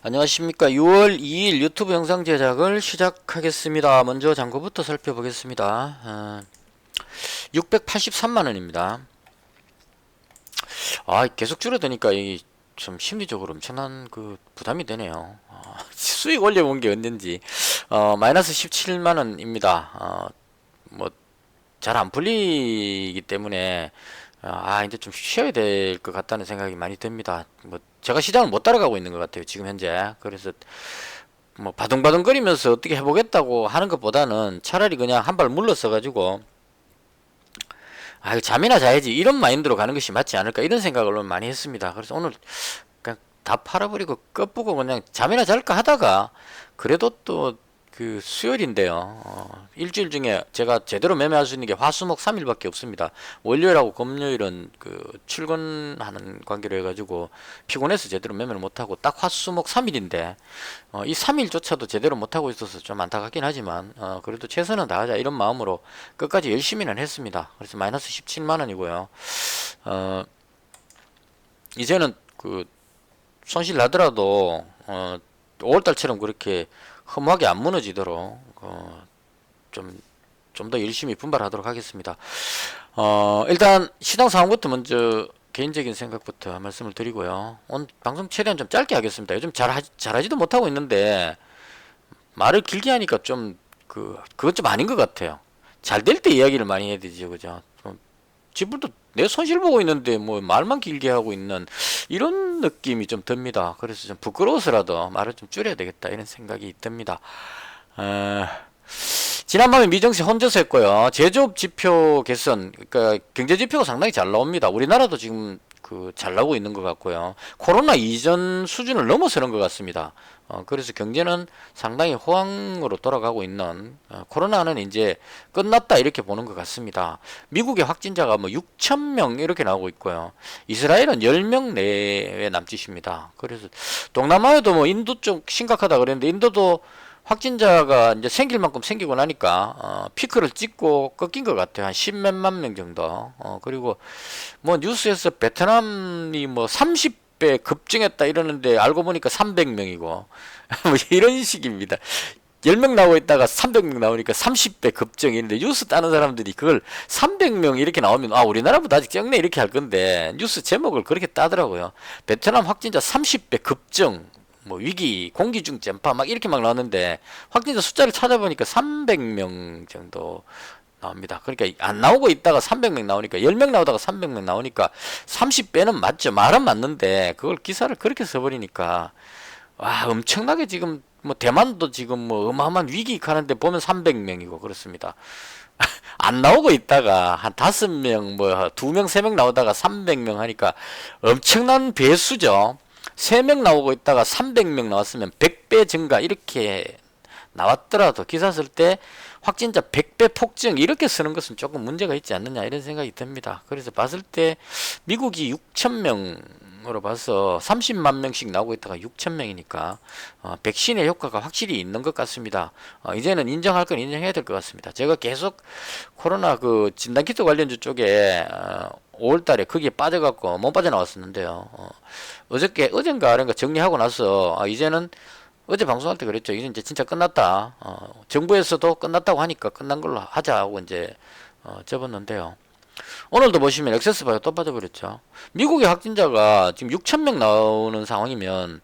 안녕하십니까. 6월 2일 유튜브 영상 제작을 시작하겠습니다. 먼저 잔고부터 살펴보겠습니다. 683만원입니다. 계속 줄어드니까 좀 심리적으로 엄청난 부담이 되네요. 수익 올려본 게 언젠지. 마이너스 17만원입니다. 뭐, 잘 안 풀리기 때문에, 이제 좀 쉬어야 될 것 같다는 생각이 많이 듭니다. 제가 시장을 못 따라가고 있는 것 같아요, 지금 현재. 그래서, 바둥바둥거리면서 어떻게 해보겠다고 하는 것보다는 차라리 그냥 한 발 물러서가지고, 이거 잠이나 자야지. 이런 마인드로 가는 것이 맞지 않을까. 이런 생각을 많이 했습니다. 그래서 오늘 그냥 다 팔아버리고 끝보고 그냥 잠이나 잘까 하다가, 그래도 또 수요일인데요. 일주일 중에 제가 제대로 매매할 수 있는 게 화수목 3일밖에 없습니다. 월요일하고 금요일은 출근하는 관계로 해가지고 피곤해서 제대로 매매를 못하고 딱 화수목 3일인데 이 3일조차도 제대로 못하고 있어서 좀 안타깝긴 하지만 그래도 최선은 다하자 이런 마음으로 끝까지 열심히는 했습니다. 그래서 마이너스 17만원이고요. 이제는 손실 나더라도 5월달처럼 그렇게 허무하게 안 무너지도록 좀 더 열심히 분발하도록 하겠습니다. 일단 시장 상황부터 먼저 개인적인 생각부터 말씀을 드리고요. 오늘 방송 최대한 좀 짧게 하겠습니다. 요즘 잘하지도 못하고 있는데 말을 길게 하니까 그건 좀 아닌 것 같아요. 잘 될 때 이야기를 많이 해야 되죠, 그죠? 지금도 내 손실 보고 있는데 뭐 말만 길게 하고 있는 이런 느낌이 좀 듭니다. 그래서 좀 부끄러워서라도 말을 좀 줄여야 되겠다 이런 생각이 듭니다. 지난밤에 미정시 혼자서 했고요. 제조업 지표 개선, 그러니까 경제 지표가 상당히 잘 나옵니다. 우리나라도 지금 잘 나오고 있는 것 같고요. 코로나 이전 수준을 넘어서는 것 같습니다. 그래서 경제는 상당히 호황으로 돌아가고 있는, 코로나는 이제 끝났다 이렇게 보는 것 같습니다. 미국의 확진자가 뭐 6천 명 이렇게 나오고 있고요. 이스라엘은 10명 내외 남짓입니다. 그래서 동남아에도 뭐 인도 쪽 심각하다 그랬는데 인도도 확진자가 이제 생길 만큼 생기고 나니까 피크를 찍고 꺾인 것 같아요. 한 10몇만 명 정도. 그리고 뭐 뉴스에서 베트남이 뭐 30배 급증했다 이러는데 알고 보니까 300명이고 뭐 이런 식입니다. 10명 나오고 있다가 300명 나오니까 30배 급증이는데 뉴스 따는 사람들이 그걸 300명 이렇게 나오면 우리나라보다 아직 적네 이렇게 할 건데 뉴스 제목을 그렇게 따더라고요. 베트남 확진자 30배 급증 뭐 위기 공기중 전파 막 이렇게 막 나왔는데 확진자 숫자를 찾아보니까 300명 정도 나옵니다. 그러니까 안 나오고 있다가 300명 나오니까 10명 나오다가 300명 나오니까 30배는 맞죠. 말은 맞는데 그걸 기사를 그렇게 써버리니까 엄청나게 지금 뭐 대만도 지금 뭐 어마어마한 위기 가는데 보면 300명이고 그렇습니다. 안 나오고 있다가 한 5명 뭐 2명 3명 나오다가 300명 하니까 엄청난 배수죠. 3명 나오고 있다가 300명 나왔으면 100배 증가 이렇게 나왔더라도 기사 쓸 때 확진자 100배 폭증 이렇게 쓰는 것은 조금 문제가 있지 않느냐 이런 생각이 듭니다. 그래서 봤을 때 미국이 6천명으로 봐서 30만 명씩 나오고 있다가 6천명이니까 백신의 효과가 확실히 있는 것 같습니다. 이제는 인정할 건 인정해야 될 것 같습니다. 제가 계속 코로나 진단키트 관련주 쪽에 5월달에 거기에 빠져갖고 못 빠져나왔었는데요. 어젠가 정리하고 나서 이제는 어제 방송할 때 그랬죠. 이제 진짜 끝났다. 정부에서도 끝났다고 하니까 끝난 걸로 하자고 이제 접었는데요. 오늘도 보시면 액세스바이오 또 빠져버렸죠. 미국의 확진자가 지금 6천 명 나오는 상황이면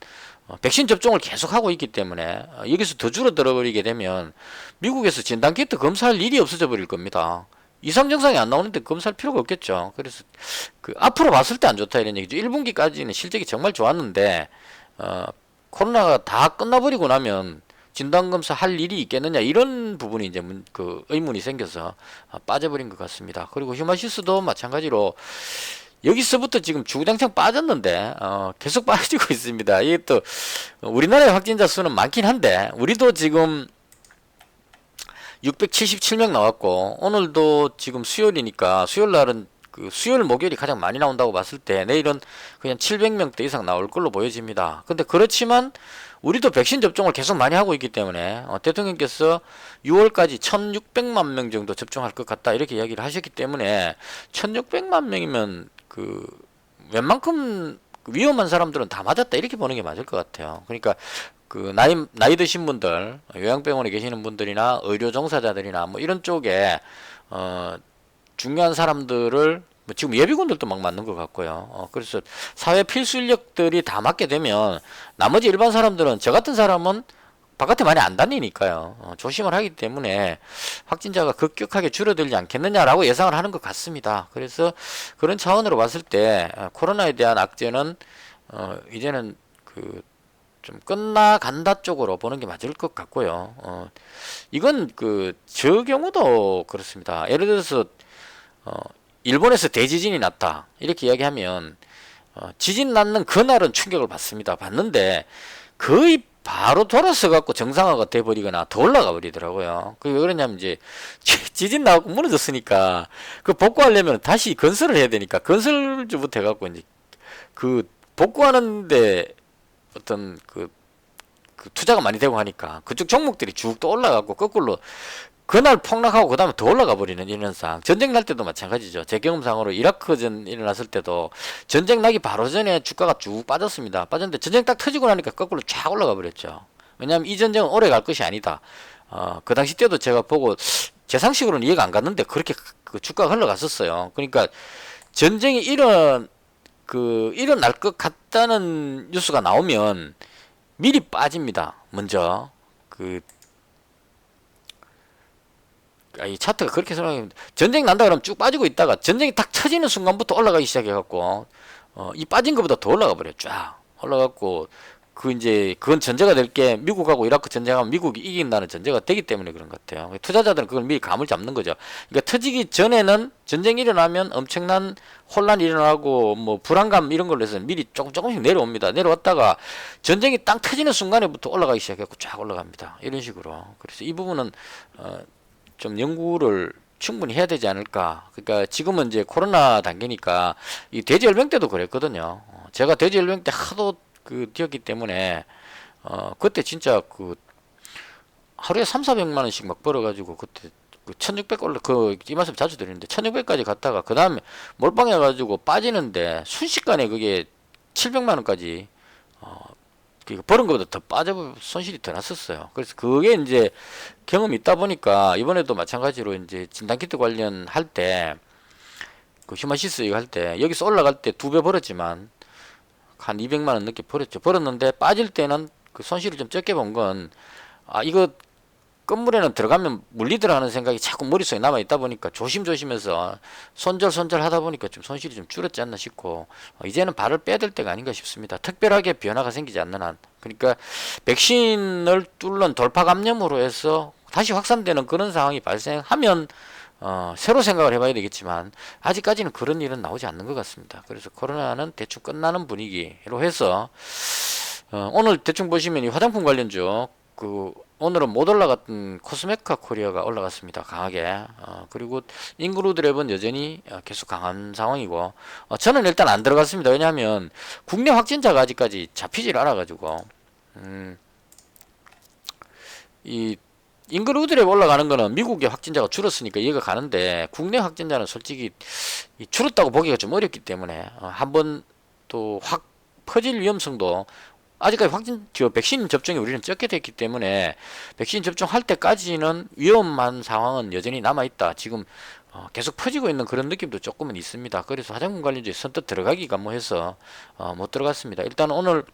백신 접종을 계속하고 있기 때문에 여기서 더 줄어들어 버리게 되면 미국에서 진단키트 검사할 일이 없어져 버릴 겁니다. 이상 증상이 안 나오는데 검사할 필요가 없겠죠. 그래서 앞으로 봤을 때 안 좋다 이런 얘기죠. 1분기까지는 실적이 정말 좋았는데 코로나가 다 끝나버리고 나면 진단검사 할 일이 있겠느냐 이런 부분이 이제 의문이 생겨서 빠져버린 것 같습니다. 그리고 휴마시스도 마찬가지로 여기서부터 지금 주구장창 빠졌는데 계속 빠지고 있습니다. 이게 또 우리나라의 확진자 수는 많긴 한데 우리도 지금 677명 나왔고 오늘도 지금 수요일이니까 수요일날은 수요일 목요일이 가장 많이 나온다고 봤을 때 내일은 그냥 700명대 이상 나올 걸로 보여집니다. 근데 그렇지만 우리도 백신 접종을 계속 많이 하고 있기 때문에 대통령께서 6월까지 1600만 명 정도 접종할 것 같다 이렇게 이야기를 하셨기 때문에 1600만 명이면 웬만큼 위험한 사람들은 다 맞았다 이렇게 보는 게 맞을 것 같아요. 그러니까 그 나이 드신 분들, 요양병원에 계시는 분들이나 의료 종사자들이나 뭐 이런 쪽에 중요한 사람들을 뭐 지금 예비군들도 막 맞는 것 같고요. 그래서 사회 필수 인력들이 다 맞게 되면 나머지 일반 사람들은 저 같은 사람은 바깥에 많이 안 다니니까요. 조심을 하기 때문에 확진자가 급격하게 줄어들지 않겠느냐라고 예상을 하는 것 같습니다. 그래서 그런 차원으로 봤을 때 코로나에 대한 악재는 이제는 그 좀 끝나간다 쪽으로 보는 게 맞을 것 같고요. 이건 저 경우도 그렇습니다. 예를 들어서 일본에서 대지진이 났다 이렇게 이야기하면 지진 났는 그날은 충격을 받습니다. 받는데 거의 바로 돌아서 갖고 정상화가 돼버리거나 더 올라가 버리더라고요. 그게 왜 그러냐면 이제 지진 나고 무너졌으니까 그 복구하려면 다시 건설을 해야 되니까 건설주부터 해갖고 이제 그 복구하는데 어떤 그 투자가 많이 되고 하니까 그쪽 종목들이 쭉 또 올라가고 거꾸로 그날 폭락하고 그 다음에 더 올라가 버리는 이런 현상. 전쟁 날 때도 마찬가지죠. 제 경험상으로 이라크전 일어났을 때도 전쟁 나기 바로 전에 주가가 쭉 빠졌습니다. 빠졌는데 전쟁 딱 터지고 나니까 거꾸로 쫙 올라가 버렸죠. 왜냐하면 이 전쟁은 오래 갈 것이 아니다. 그 당시 때도 제가 보고 제 상식으로는 이해가 안 갔는데 그렇게 그 주가가 흘러갔었어요. 그러니까 전쟁이 일어날 것 같다는 뉴스가 나오면 미리 빠집니다. 먼저 이 차트가 그렇게 설명합니다. 전쟁 난다 그러면 쭉 빠지고 있다가 전쟁이 딱 터지는 순간부터 올라가기 시작해갖고 이 빠진 것보다 더 올라가 버려요. 쫙 올라갔고 이제 그건 전제가 될 게 미국하고 이라크 전쟁하면 미국이 이긴다는 전제가 되기 때문에 그런 것 같아요. 투자자들은 그걸 미리 감을 잡는 거죠. 그러니까 터지기 전에는 전쟁이 일어나면 엄청난 혼란이 일어나고 뭐 불안감 이런 걸로 해서 미리 조금씩 내려옵니다. 내려왔다가 전쟁이 딱 터지는 순간에부터 올라가기 시작해갖고 쫙 올라갑니다. 이런 식으로. 그래서 이 부분은 좀 연구를 충분히 해야 되지 않을까. 그러니까 지금은 이제 코로나 단계니까 이 돼지열병 때도 그랬거든요. 제가 돼지열병 때 하도 뛰었기 때문에 그때 진짜 하루에 3,400만 원씩 막 벌어가지고 그때 1,600 올라 이 말씀 자주 드리는데 1,600까지 갔다가 그 다음에 몰빵해가지고 빠지는데 순식간에 그게 700만 원까지 버는 것보다 더 빠져 손실이 더 났었어요. 그래서 그게 이제 경험이 있다 보니까 이번에도 마찬가지로 이제 진단키트 관련할 때 휴마시스 이거 할 때 여기서 올라갈 때 2배 벌었지만 한 200만 원 넘게 벌었죠. 벌었는데 빠질 때는 그 손실을 좀 적게 본 건 이거 건물에는 들어가면 물리더라 하는 생각이 자꾸 머릿속에 남아 있다 보니까 조심조심해서 손절 하다 보니까 좀 손실이 좀 줄었지 않나 싶고 이제는 발을 빼야 될 때가 아닌가 싶습니다. 특별하게 변화가 생기지 않는 한. 그러니까 백신을 뚫는 돌파 감염으로 해서 다시 확산되는 그런 상황이 발생하면 새로 생각을 해봐야 되겠지만 아직까지는 그런 일은 나오지 않는 것 같습니다. 그래서 코로나는 대충 끝나는 분위기로 해서 오늘 대충 보시면 이 화장품 관련주 오늘은 못 올라갔던 코스메카 코리아가 올라갔습니다. 강하게. 그리고 인그루드랩은 여전히 계속 강한 상황이고 저는 일단 안 들어갔습니다. 왜냐하면 국내 확진자가 아직까지 잡히질 않아가지고 이 인그루드랩 올라가는 거는 미국의 확진자가 줄었으니까 이해가 가는데 국내 확진자는 솔직히 줄었다고 보기가 좀 어렵기 때문에 한번 또 확 퍼질 위험성도 아직까지 백신 접종이 우리는 적게 됐기 때문에 백신 접종할 때까지는 위험한 상황은 여전히 남아있다. 지금 계속 퍼지고 있는 그런 느낌도 조금은 있습니다. 그래서 화장품 관련주에 선뜻 들어가기가 해서 못 들어갔습니다. 일단 오늘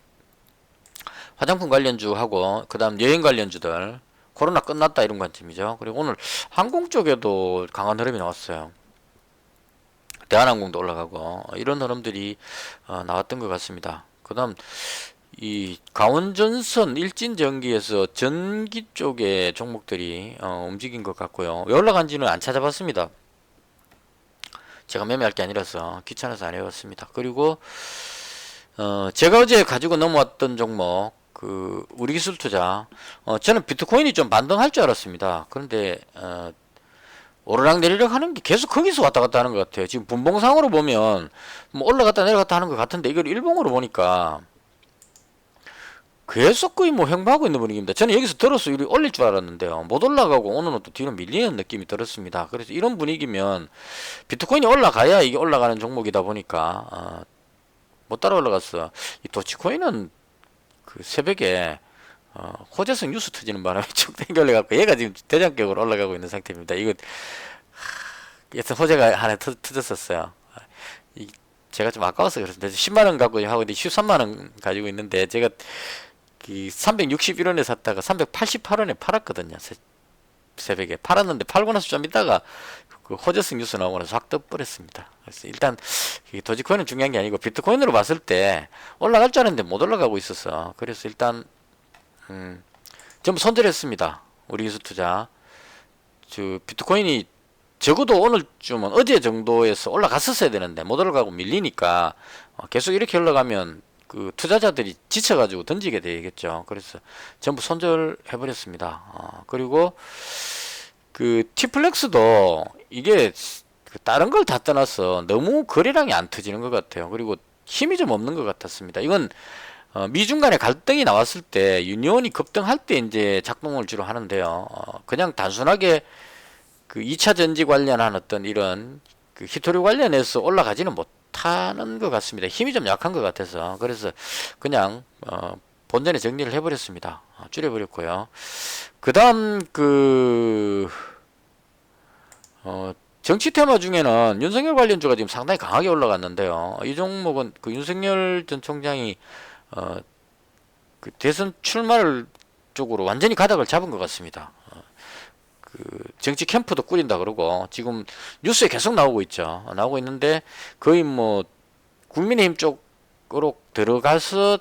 화장품 관련주하고 그 다음 여행 관련주들 코로나 끝났다 이런 관점이죠. 그리고 오늘 항공 쪽에도 강한 흐름이 나왔어요. 대한항공도 올라가고 이런 흐름들이 나왔던 것 같습니다. 그 다음 이 강원전선 일진전기에서 전기 쪽의 종목들이 움직인 것 같고요. 왜 올라간지는 안 찾아봤습니다. 제가 매매할 게 아니라서 귀찮아서 안 해봤습니다. 그리고 제가 어제 가지고 넘어왔던 종목 우리기술투자 저는 비트코인이 좀 반등할 줄 알았습니다. 그런데 오르락 내리락 하는 게 계속 거기서 왔다 갔다 하는 것 같아요. 지금 분봉상으로 보면 뭐 올라갔다 내려갔다 하는 것 같은데 이걸 일봉으로 보니까 계속 거의 형보하고 있는 분위기입니다. 저는 여기서 들어서 올릴 줄 알았는데요. 못 올라가고 오늘은 또 뒤로 밀리는 느낌이 들었습니다. 그래서 이런 분위기면 비트코인이 올라가야 이게 올라가는 종목이다 보니까 못 따라 올라갔어. 이 도치코인은 그 새벽에 호재성 뉴스 터지는 바람에 쭉 땡겨 올라가고 얘가 지금 대장격으로 올라가고 있는 상태입니다. 이거 여튼 호재가 하나 터졌었어요. 이 제가 좀 아까워서 그렇습니다. 10만 원 갖고 하고 있는데 13만 원 가지고 있는데 제가 그 361원에 샀다가 388원에 팔았거든요. 새벽에 팔았는데 팔고 나서 좀 있다가 그 호재성 뉴스 나오고 나서 확 떠버렸습니다. 그래서 일단 도지코인은 중요한 게 아니고 비트코인으로 봤을 때 올라갈 줄 알았는데 못 올라가고 있었어. 그래서 일단 전부 손절했습니다. 우리 기술투자. 비트코인이 적어도 오늘쯤은 어제 정도에서 올라갔었어야 되는데 못 올라가고 밀리니까 계속 이렇게 올라가면 그 투자자들이 지쳐가지고 던지게 되겠죠. 그래서 전부 손절해버렸습니다. 그리고 그 티플렉스도 이게 다른 걸 다 떠나서 너무 거래량이 안 터지는 것 같아요. 그리고 힘이 좀 없는 것 같았습니다. 이건 미중 간의 갈등이 나왔을 때 유니온이 급등할 때 이제 작동을 주로 하는데요. 그냥 단순하게 그 2차 전지 관련한 어떤 이런 그 히토류 관련해서 올라가지는 못하는 것 같습니다. 힘이 좀 약한 것 같아서 그래서 그냥 본전에 정리를 해버렸습니다. 줄여버렸고요. 그 다음 정치 테마 중에는 윤석열 관련주가 지금 상당히 강하게 올라갔는데요. 이 종목은 그 윤석열 전 총장이 그 대선 출마를 쪽으로 완전히 가닥을 잡은 것 같습니다. 그 정치 캠프도 꾸린다 그러고 지금 뉴스에 계속 나오고 있죠. 나오고 있는데 거의 뭐 국민의힘 쪽으로 들어가서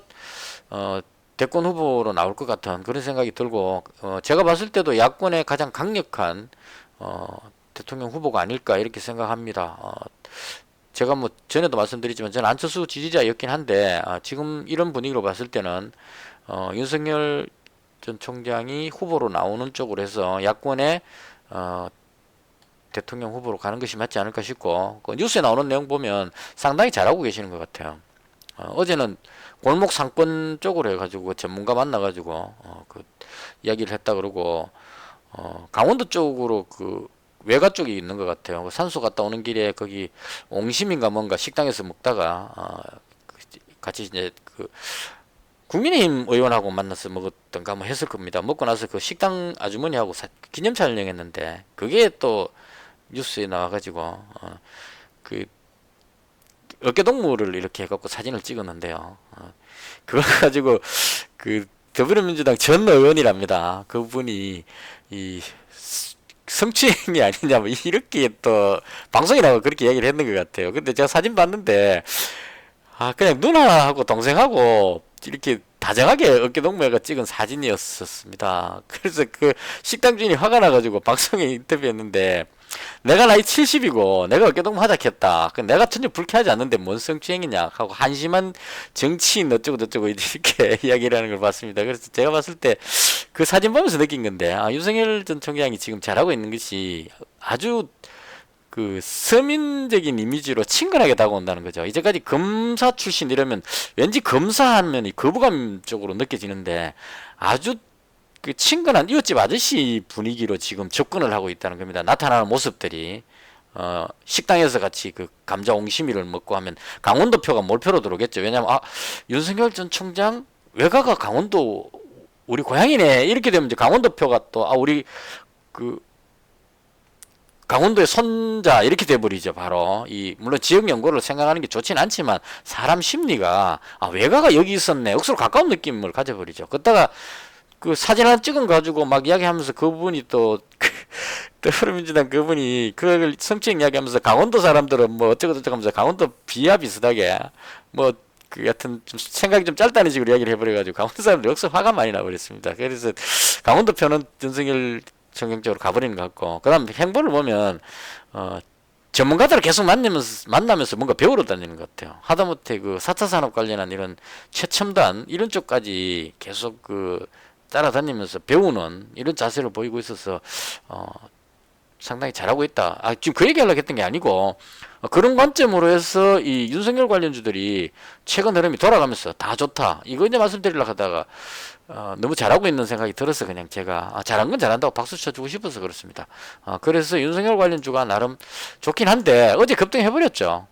대권 후보로 나올 것 같은 그런 생각이 들고 제가 봤을 때도 야권의 가장 강력한 대통령 후보가 아닐까 이렇게 생각합니다. 제가 뭐 전에도 말씀드렸지만 저는 안철수 지지자였긴 한데 지금 이런 분위기로 봤을 때는 윤석열 전 총장이 후보로 나오는 쪽으로 해서 야권의 대통령 후보로 가는 것이 맞지 않을까 싶고 그 뉴스에 나오는 내용 보면 상당히 잘하고 계시는 것 같아요. 어제는 골목 상권 쪽으로 해가지고 전문가 만나가지고 그 이야기를 했다 그러고 강원도 쪽으로 그 외가 쪽이 있는 것 같아요. 그 산소 갔다 오는 길에 거기 옹심인가 뭔가 식당에서 먹다가 같이 이제 그 국민의힘 의원하고 만나서 먹었던가 뭐 했을 겁니다. 먹고 나서 그 식당 아주머니하고 기념 촬영했는데 그게 또 뉴스에 나와가지고 그 어깨동무를 이렇게 해갖고 사진을 찍었는데요. 그걸 가지고 그 더불어민주당 전 의원이랍니다. 그분이 이 성추행이 아니냐 뭐 이렇게 또 방송에 나와 그렇게 얘기를 했는 것 같아요. 근데 제가 사진 봤는데 그냥 누나하고 동생하고 이렇게 다정하게 어깨동무해가 찍은 사진이었습니다. 그래서 그 식당 주인이 화가 나가지고 방송에 인터뷰했는데 내가 나이 70이고 내가 어깨동무 하자 했다. 내가 전혀 불쾌하지 않는데 뭔 성추행이냐 하고 한심한 정치인 어쩌고 저쩌고 이렇게 이야기를 하는 걸 봤습니다. 그래서 제가 봤을 때 그 사진 보면서 느낀 건데 윤석열 전 총장이 지금 잘하고 있는 것이 아주 그 서민적인 이미지로 친근하게 다가온다는 거죠. 이제까지 검사 출신 이러면 왠지 검사하면 이 거부감 쪽으로 느껴지는데 아주 그 친근한 이웃집 아저씨 분위기로 지금 접근을 하고 있다는 겁니다. 나타나는 모습들이 식당에서 같이 그 감자 옹심이를 먹고 하면 강원도표가 몰표로 들어오겠죠. 왜냐하면 윤석열 전 총장 외가가 강원도 우리 고향이네 이렇게 되면 이제 강원도표가 또 우리 그 강원도의 손자 이렇게 돼버리죠. 바로 물론 지역 연고를 생각하는 게 좋진 않지만 사람 심리가 외가가 여기 있었네 억수로 가까운 느낌을 가져버리죠. 그러다가 그 사진 하나 찍은 가지고 막 이야기하면서 그분이 또 더불어민주당 그분이 그걸 성추행 이야기하면서 강원도 사람들은 뭐 어쩌고 저쩌고 하면서 강원도 비하 비슷하게 뭐 그 같은 좀 생각이 좀 짧다는 식으로 이야기를 해버려가지고 강원도 사람들 역시 화가 많이 나버렸습니다. 그래서 강원도 편은 윤석열 정경적으로 가버리는 것 같고 그 다음 행보를 보면 전문가들을 계속 만나면서 뭔가 배우러 다니는 것 같아요. 하다못해 그 4차 산업 관련한 이런 최첨단 이런 쪽까지 계속 그 따라다니면서 배우는 이런 자세를 보이고 있어서 상당히 잘하고 있다. 지금 그 얘기하려고 했던 게 아니고 그런 관점으로 해서 이 윤석열 관련주들이 최근 흐름이 돌아가면서 다 좋다. 이거 이제 말씀드리려고 하다가 너무 잘하고 있는 생각이 들어서 그냥 제가 잘한 건 잘한다고 박수 쳐주고 싶어서 그렇습니다. 그래서 윤석열 관련주가 나름 좋긴 한데 어제 급등해버렸죠.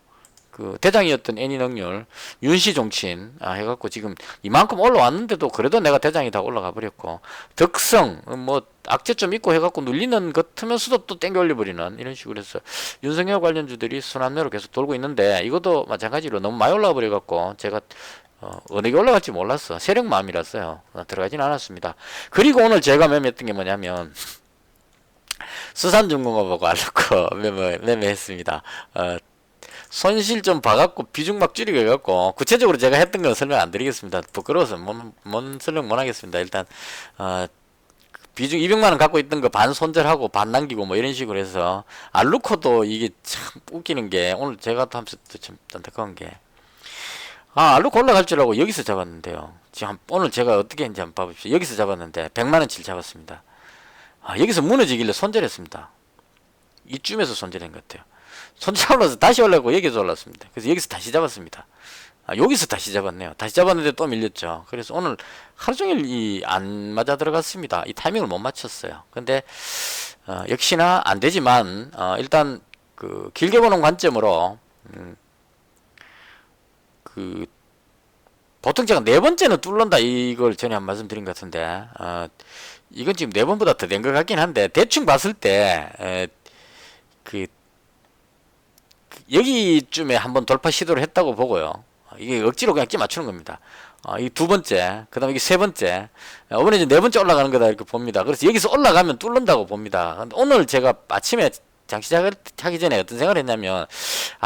그 대장이었던 애니능률 윤씨 종친 해갖고 지금 이만큼 올라왔는데도 그래도 내가 대장이 다 올라가 버렸고 덕성 뭐 악재 좀 있고 해갖고 눌리는 것 같으면서도 또 땡겨 올려버리는 이런 식으로 해서 윤석열 관련주들이 순환매로 계속 돌고 있는데 이것도 마찬가지로 너무 많이 올라가 버려갖고 제가 어느 게 올라갈지 몰랐어. 세력 마음이랐어요. 들어가진 않았습니다. 그리고 오늘 제가 매매했던 게 뭐냐면 수산중공업하고 알루코 매매했습니다. 손실 좀 봐갖고 비중 막 줄이게 해갖고 구체적으로 제가 했던 건 설명 안 드리겠습니다. 부끄러워서 뭔 설명 못 하겠습니다. 일단 비중 200만원 갖고 있던 거 반 손절하고 반 남기고 뭐 이런 식으로 해서 알루코도 이게 참 웃기는 게 오늘 제가 또 하면서 참 안타까운 게 알루코 올라갈 줄 알고 여기서 잡았는데요. 지금 오늘 제가 어떻게 했는지 한번 봐봅시다. 여기서 잡았는데 100만원치를 잡았습니다. 여기서 무너지길래 손절했습니다. 이쯤에서 손절한 것 같아요. 손절 올라서 다시 올라가고 여기서 올랐습니다. 그래서 여기서 다시 잡았습니다. 여기서 다시 잡았네요. 다시 잡았는데 또 밀렸죠. 그래서 오늘 하루 종일 안 맞아 들어갔습니다. 이 타이밍을 못 맞췄어요. 근데 역시나 안 되지만 일단 그 길게 보는 관점으로 그 보통 제가 네 번째는 뚫는다 이걸 전에 한 말씀 드린 것 같은데 이건 지금 네 번보다 더 된 것 같긴 한데 대충 봤을 때 여기쯤에 한번 돌파 시도를 했다고 보고요. 이게 억지로 그냥 끼 맞추는 겁니다. 이 두 번째, 그 다음에 이게 세 번째, 이번에 이제 네 번째 올라가는 거다 이렇게 봅니다. 그래서 여기서 올라가면 뚫는다고 봅니다. 근데 오늘 제가 아침에 장시 하기 전에 어떤 생각을 했냐면,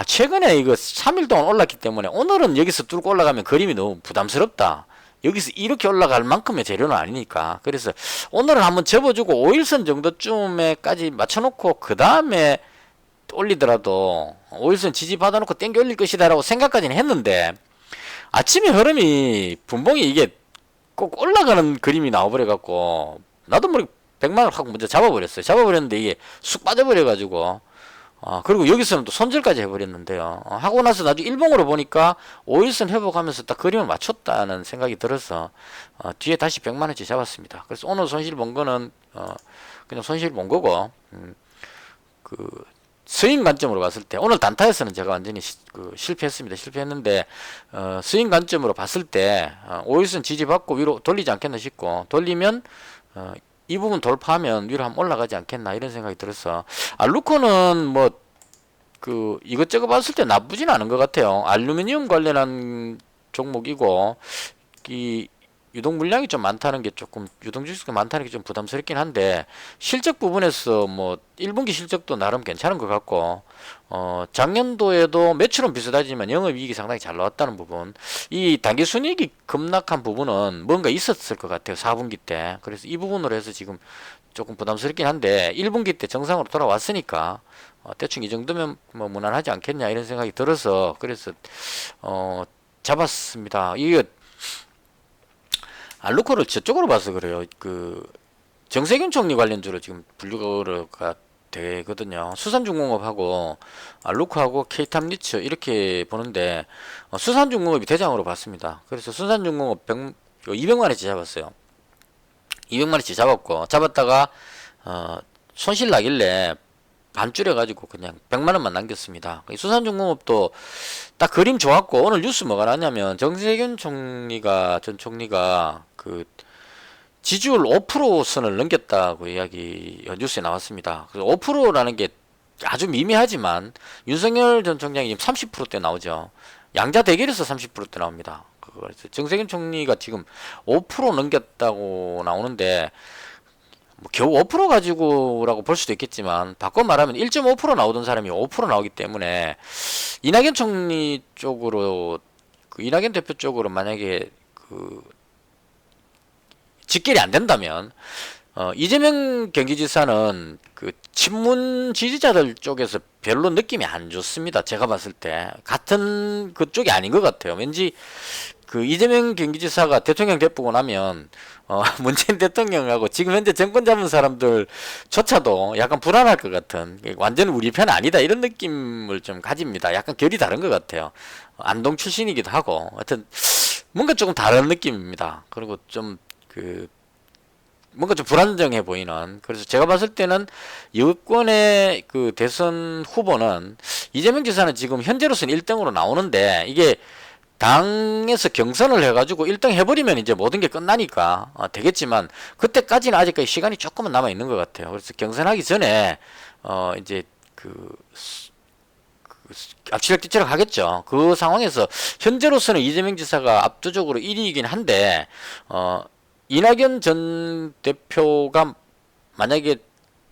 최근에 이거 3일 동안 올랐기 때문에 오늘은 여기서 뚫고 올라가면 그림이 너무 부담스럽다. 여기서 이렇게 올라갈 만큼의 재료는 아니니까. 그래서 오늘은 한번 접어주고 5일선 정도쯤에까지 맞춰놓고 그 다음에 올리더라도 5일선 지지 받아놓고 땡겨 올릴 것이다 라고 생각까지는 했는데 아침에 흐름이 분봉이 이게 꼭 올라가는 그림이 나와버려 갖고 나도 모르게 100만원 하고 먼저 잡아버렸어요. 잡아버렸는데 이게 쑥 빠져버려 가지고 그리고 여기서는 또 손절까지 해버렸는데요. 하고 나서 나중에 일봉으로 보니까 5일선 회복하면서 딱 그림을 맞췄다는 생각이 들어서 뒤에 다시 100만원치 잡았습니다. 그래서 오늘 손실 본 거는 그냥 손실 본 거고 스윙 관점으로 봤을 때 오늘 단타에서는 제가 완전히 실패했습니다. 실패했는데 스윙 관점으로 봤을 때 5일선 지지받고 위로 돌리지 않겠나 싶고 돌리면 이 부분 돌파하면 위로 한번 올라가지 않겠나 이런 생각이 들어서 알루코는 뭐 이것저것 봤을 때 나쁘진 않은 것 같아요. 알루미늄 관련한 종목이고 이 유동 물량이 좀 많다는 게 조금 유동 주식수가 많다는 게 좀 부담스럽긴 한데 실적 부분에서 뭐 1분기 실적도 나름 괜찮은 것 같고 작년도에도 매출은 비슷하지만 영업이익이 상당히 잘 나왔다는 부분 이 당기순이익이 급락한 부분은 뭔가 있었을 것 같아요. 4분기 때. 그래서 이 부분으로 해서 지금 조금 부담스럽긴 한데 1분기 때 정상으로 돌아왔으니까 대충 이 정도면 뭐 무난하지 않겠냐 이런 생각이 들어서 그래서 잡았습니다. 이게 알루코를 저쪽으로 봐서 그래요. 정세균 총리 관련주로 지금 분류가 되거든요. 수산중공업하고 알루코하고 K탑리츠 이렇게 보는데 수산중공업이 대장으로 봤습니다. 그래서 수산중공업 200만원치 잡았어요. 200만원치 잡았고 잡았다가 손실 나길래 반 줄여가지고 그냥 100만원만 남겼습니다. 수산중공업도 딱 그림 좋았고 오늘 뉴스 뭐가 나냐면 정세균 총리가 전 총리가 지지율 5% 선을 넘겼다고 이야기 뉴스에 나왔습니다. 그래서 5%라는 게 아주 미미하지만 윤석열 전 총장이 지금 30%대 나오죠. 양자 대결에서 30%대 나옵니다. 그래서 정세균 총리가 지금 5% 넘겼다고 나오는데 뭐 겨우 5% 가지고라고 볼 수도 있겠지만 바꿔 말하면 1.5% 나오던 사람이 5% 나오기 때문에 이낙연 총리 쪽으로 이낙연 대표 쪽으로 만약에 직결이 안 된다면 이재명 경기지사는 친문 지지자들 쪽에서 별로 느낌이 안 좋습니다. 제가 봤을 때 같은 그쪽이 아닌 것 같아요. 왠지 이재명 경기지사가 대통령 되고 나면 문재인 대통령하고 지금 현재 정권 잡은 사람들조차도 약간 불안할 것 같은 완전 우리 편 아니다 이런 느낌을 좀 가집니다. 약간 결이 다른 것 같아요. 안동 출신이기도 하고 하여튼 뭔가 조금 다른 느낌입니다. 그리고 좀 뭔가 좀 불안정해 보이는. 그래서 제가 봤을 때는 여권의 그 대선 후보는 이재명 지사는 지금 현재로서는 1등으로 나오는데 이게 당에서 경선을 해가지고 1등 해버리면 이제 모든 게 끝나니까 되겠지만 그때까지는 아직까지 시간이 조금은 남아 있는 것 같아요. 그래서 경선하기 전에 이제 앞치락뒤치락 하겠죠. 그 상황에서 현재로서는 이재명 지사가 압도적으로 1위이긴 한데 이낙연 전 대표가 만약에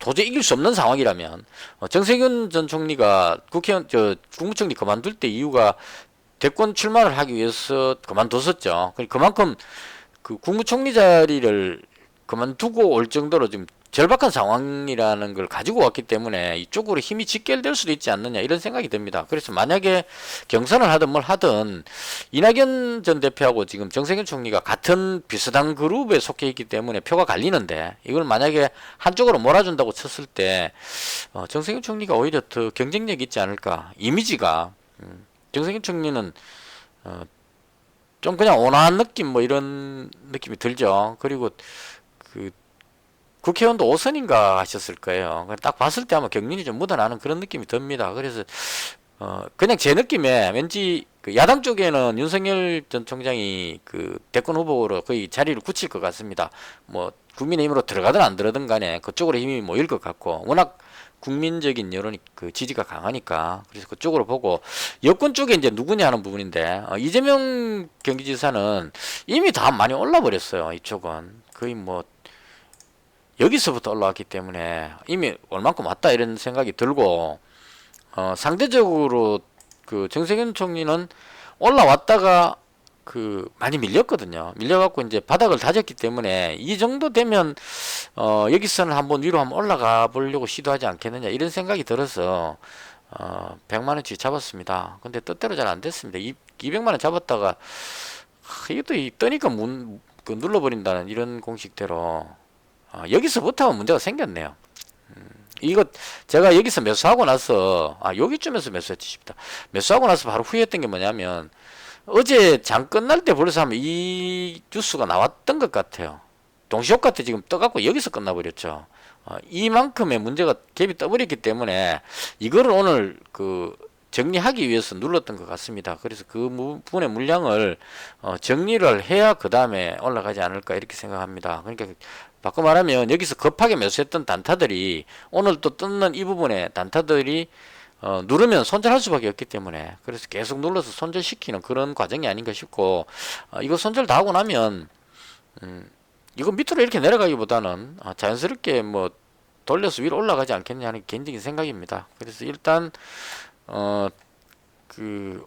도저히 이길 수 없는 상황이라면 정세균 전 총리가 국회의원 국무총리 그만둘 때 이유가 대권 출마를 하기 위해서 그만뒀었죠. 그만큼 그 국무총리 자리를 그만두고 올 정도로 지금 절박한 상황이라는 걸 가지고 왔기 때문에 이쪽으로 힘이 직결될 수도 있지 않느냐 이런 생각이 듭니다. 그래서 만약에 경선을 하든 뭘 하든 이낙연 전 대표하고 지금 정세균 총리가 같은 비슷한 그룹에 속해 있기 때문에 표가 갈리는데 이걸 만약에 한쪽으로 몰아준다고 쳤을 때 정세균 총리가 오히려 더 경쟁력 있지 않을까. 이미지가 정세균 총리는 좀 그냥 온화한 느낌 뭐 이런 느낌이 들죠. 그리고 그 국회의원도 5선인가 하셨을 거예요. 딱 봤을 때 아마 경륜이 좀 묻어나는 그런 느낌이 듭니다. 그래서 그냥 제 느낌에 왠지 그 야당 쪽에는 윤석열 전 총장이 그 대권 후보로 거의 자리를 굳힐 것 같습니다. 뭐 국민의힘으로 들어가든 안 들어가든 간에 그쪽으로 힘이 모일 것 같고 워낙 국민적인 여론이 그 지지가 강하니까 그래서 그쪽으로 보고 여권 쪽에 이제 누구냐 하는 부분인데 이재명 경기지사는 이미 다 많이 올라 버렸어요. 이쪽은 거의 뭐 여기서부터 올라왔기 때문에 이미 얼만큼 왔다 이런 생각이 들고 상대적으로 그 정세균 총리는 올라왔다가 그 많이 밀렸거든요. 밀려갖고 이제 바닥을 다졌기 때문에 이 정도 되면 여기서는 한번 위로 한번 올라가 보려고 시도하지 않겠느냐 이런 생각이 들어서 100만 원치 잡았습니다. 근데 뜻대로 잘 안 됐습니다. 200만 원 잡았다가 이것도 뜨니까 그 눌러버린다는 이런 공식대로 여기서부터 문제가 생겼네요. 이거 제가 여기서 매수하고 나서 여기쯤에서 매수했지 싶다. 매수하고 나서 바로 후회했던 게 뭐냐면 어제 장 끝날 때 벌써 하면 이 뉴스가 나왔던 것 같아요. 동시효과 때 지금 떠갖고 여기서 끝나버렸죠. 이만큼의 문제가 갭이 떠버렸기 때문에 이거를 오늘 그 정리하기 위해서 눌렀던 것 같습니다. 그래서 그 부분의 물량을 정리를 해야 그 다음에 올라가지 않을까 이렇게 생각합니다. 그러니까 바꿔 말하면 여기서 급하게 매수했던 단타들이 오늘 또 뜯는 이 부분에 단타들이 누르면 손절할 수밖에 없기 때문에 그래서 계속 눌러서 손절시키는 그런 과정이 아닌가 싶고 이거 손절 다 하고 나면 이거 밑으로 이렇게 내려가기보다는 자연스럽게 뭐 돌려서 위로 올라가지 않겠냐 하는 개인적인 생각입니다. 그래서 일단 그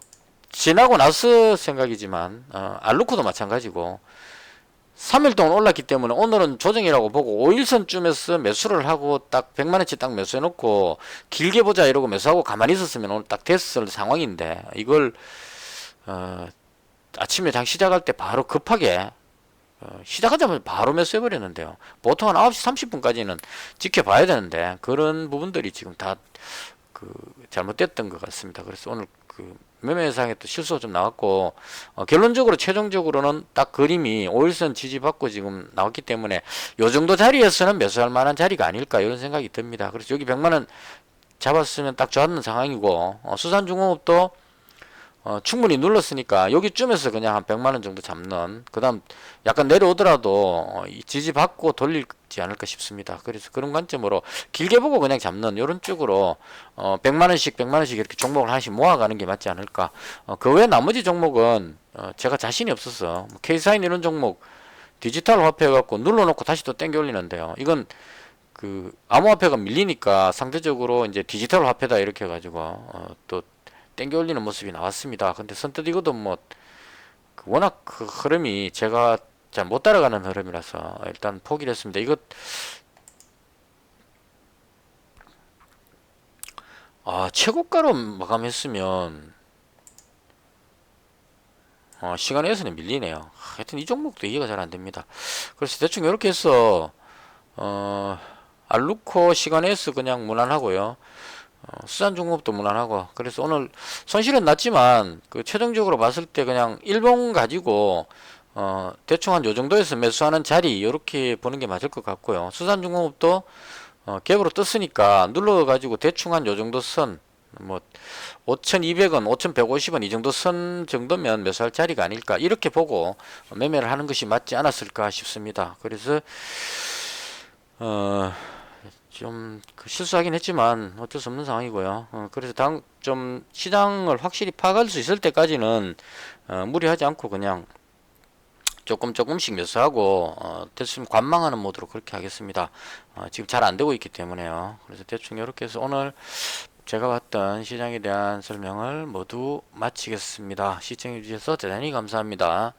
지나고 나서 생각이지만 알루코도 마찬가지고 3일 동안 올랐기 때문에 오늘은 조정이라고 보고 5일선쯤에서 매수를 하고 딱 100만원치 딱 매수해 놓고 길게 보자 이러고 매수하고 가만히 있었으면 오늘 딱 됐을 상황인데 이걸 아침에 장 시작할 때 바로 급하게 시작하자마자 바로 매수해 버렸는데요. 보통 한 9시 30분까지는 지켜봐야 되는데 그런 부분들이 지금 다 그 잘못됐던 것 같습니다. 그래서 오늘 그 매매상에 또 실수가 좀 나왔고 결론적으로 최종적으로는 딱 그림이 5일선 지지받고 지금 나왔기 때문에 요 정도 자리에서는 매수할 만한 자리가 아닐까 이런 생각이 듭니다. 그래서 여기 100만원 잡았으면 딱 좋았는 상황이고 수산중공업도 충분히 눌렀으니까 여기쯤에서 그냥 한 100만원 정도 잡는 그 다음 약간 내려오더라도 지지받고 돌리지 않을까 싶습니다. 그래서 그런 관점으로 길게 보고 그냥 잡는 이런 쪽으로 100만원씩 이렇게 종목을 하나씩 모아가는 게 맞지 않을까. 그 외 나머지 종목은 제가 자신이 없어서 K사인 이런 종목 디지털 화폐 갖고 눌러놓고 다시 또 땡겨 올리는데요. 이건 그 암호화폐가 밀리니까 상대적으로 이제 디지털 화폐다 이렇게 해가지고 또 땡겨 올리는 모습이 나왔습니다. 근데 선뜻 이것도 뭐 워낙 그 흐름이 제가 잘 못 따라가는 흐름이라서 일단 포기를 했습니다. 이것 최고가로 마감했으면 시간에서는 밀리네요. 하여튼 이 종목도 이해가 잘 안됩니다. 그래서 대충 이렇게 해서 알루코 시간에서 그냥 무난하고요. 수산중공업도 무난하고 그래서 오늘 손실은 났지만 그 최종적으로 봤을 때 그냥 일봉 가지고 대충 한 요 정도에서 매수하는 자리 이렇게 보는 게 맞을 것 같고요. 수산중공업도 갭으로 떴으니까 눌러가지고 대충 한 요 정도 선, 뭐 5,200원, 5,150원 이 정도 선 정도면 매수할 자리가 아닐까 이렇게 보고 매매를 하는 것이 맞지 않았을까 싶습니다. 그래서 좀그 실수하긴 했지만 어쩔 수 없는 상황이고요. 그래서 좀 시장을 확실히 파악할 수 있을 때까지는 무리하지 않고 그냥 조금씩 매수하고 됐으면 관망하는 모드로 그렇게 하겠습니다. 지금 잘 안 되고 있기 때문에요. 그래서 대충 이렇게 해서 오늘 제가 봤던 시장에 대한 설명을 모두 마치겠습니다. 시청해 주셔서 대단히 감사합니다.